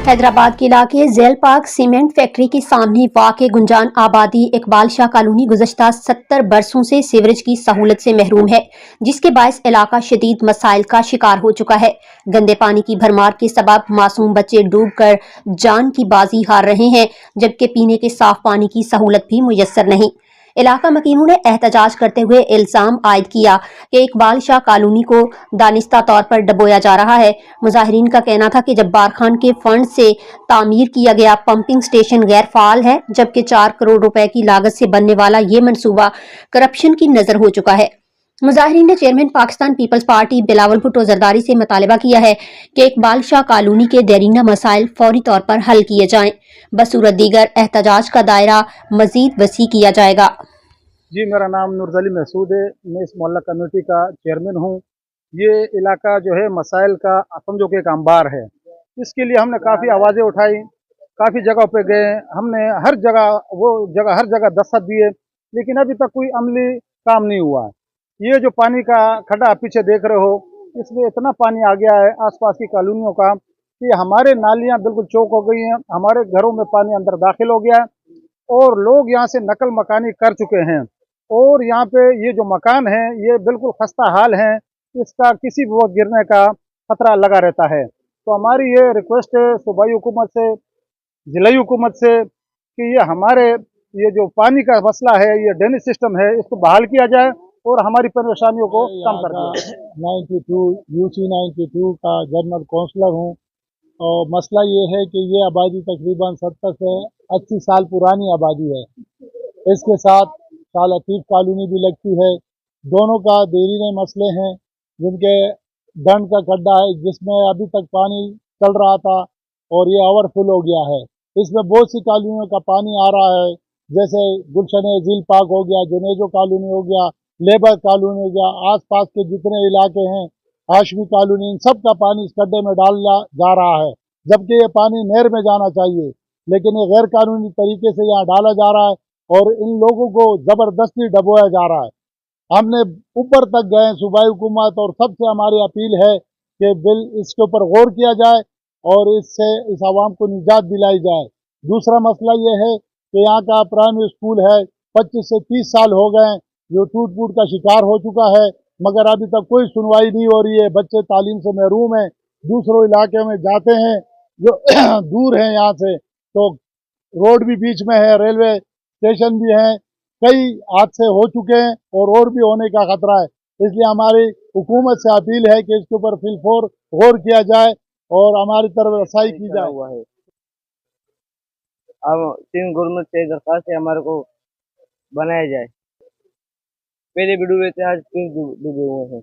हैदराबाद के इलाके Zail park cement factory के सामने वाक़ गुंजान आबादी इकबाल शाह कॉलोनी गुज़श्ता 70 बरसों से सीवरेज की सहूलत से महरूम है, जिसके बायस इलाका शदीद मसाइल का शिकार हो चुका है। गंदे पानी की भरमार के सबब मासूम बच्चे डूब कर जान की बाजी हार रहे हैं, जबकि पीने के साफ पानी की सहूलत भी मुयस्सर नहीं। इलाका मकीनों ने एहतजाज करते हुए इल्ज़ाम आयद किया कि इकबाल शाह कॉलोनी को दानिस्ता तौर पर डबोया जा रहा है। मुजाहिरीन का कहना था कि जब्बार खान के फंड से तामीर किया गया पंपिंग स्टेशन गैर फाल है, जबकि 4 करोड़ रुपए की लागत से बनने वाला ये मंसूबा करप्शन की नजर हो चुका है। मुजाहिरीन ने चेयरमैन पाकिस्तान पीपल्स पार्टी बिलावल भुट्टो जरदारी से मुतालबा किया है कि इकबाल शाह कॉलोनी के देरीना मसाइल फौरी तौर पर हल किए जाएं। बसूरत दीगर एहतजाज का दायरा मजीद वसी किया जाएगा। जी, मेरा नाम नूरजली महसूद है। मैं इस मोहल्ला कमेटी का चेयरमैन हूँ। ये इलाका जो है मसाइल का समझो कि एक अंबार है। इसके लिए हमने काफ़ी आवाज़ें उठाई, काफ़ी जगह पे गए, हमने हर जगह दस्तखत दिए, लेकिन अभी तक कोई अमली काम नहीं हुआ। ये जो पानी का खड्डा आप पीछे देख रहे हो, इसमें इतना पानी आ गया है आसपास की कॉलोनियों का कि हमारे नालियाँ बिल्कुल चौक हो गई हैं, हमारे घरों में पानी अंदर दाखिल हो गया है और लोग यहाँ से नकल मकानी कर चुके हैं। और यहाँ पे ये जो मकान है ये बिल्कुल खस्ता हाल है, इसका किसी भी वक्त गिरने का खतरा लगा रहता है। तो हमारी ये रिक्वेस्ट है सूबाई हुकूमत से, ज़िलाई हुकूमत से कि ये हमारे ये जो पानी का मसला है, ये ड्रेनेज सिस्टम है, इसको बहाल किया जाए और हमारी परेशानियों को कम कर दिया जाए। 92 UC 92 का जनरल काउंसलर हूँ और मसला ये है कि ये आबादी तकरीबन 70 से 80 साल पुरानी आबादी है। इसके साथ शाह लतीफ़ कॉलोनी भी लगती है। दोनों का देरीने मसले हैं, जिनके दंड का गड्ढा है जिसमें अभी तक पानी चल रहा था और ये ओवरफुल हो गया है। इसमें बहुत सी कॉलोनियों का पानी आ रहा है, जैसे गुलशन झील पार्क हो गया, जुनेजो कॉलोनी हो गया, लेबर कॉलोनी हो गया, आसपास के जितने इलाके हैं, हाशमी कॉलोनी, इन सब का पानी इस गड्ढे में डाला जा रहा है, जबकि ये पानी नहर में जाना चाहिए, लेकिन ये गैर कानूनी तरीके से यहाँ डाला जा रहा है और इन लोगों को ज़बरदस्ती डबोया जा रहा है। हमने ऊपर तक गए सूबाई हुकूमत और सबसे हमारी अपील है कि बिल इसके ऊपर गौर किया जाए और इससे इस आवाम को निजात दिलाई जाए। दूसरा मसला ये है कि यहाँ का प्राइमरी स्कूल है, 25 से 30 साल हो गए जो टूट फूट का शिकार हो चुका है, मगर अभी तक कोई सुनवाई नहीं हो रही है। बच्चे तालीम से महरूम हैं, दूसरों इलाके में जाते हैं जो दूर हैं यहाँ से, तो रोड भी बीच में है, रेलवे स्टेशन भी है, कई हादसे हो चुके हैं और भी होने का खतरा है। इसलिए हमारी हुकूमत से अपील है कि इसके ऊपर फिलफोर गौर किया जाए और हमारी तरफ रसाई की जाए। हुआ है अब सिंध गवर्नमेंट से दरखास्त है हमारे को बनाया जाए। पहले भी डूबे थे, आज फिर डूबे हुए हैं।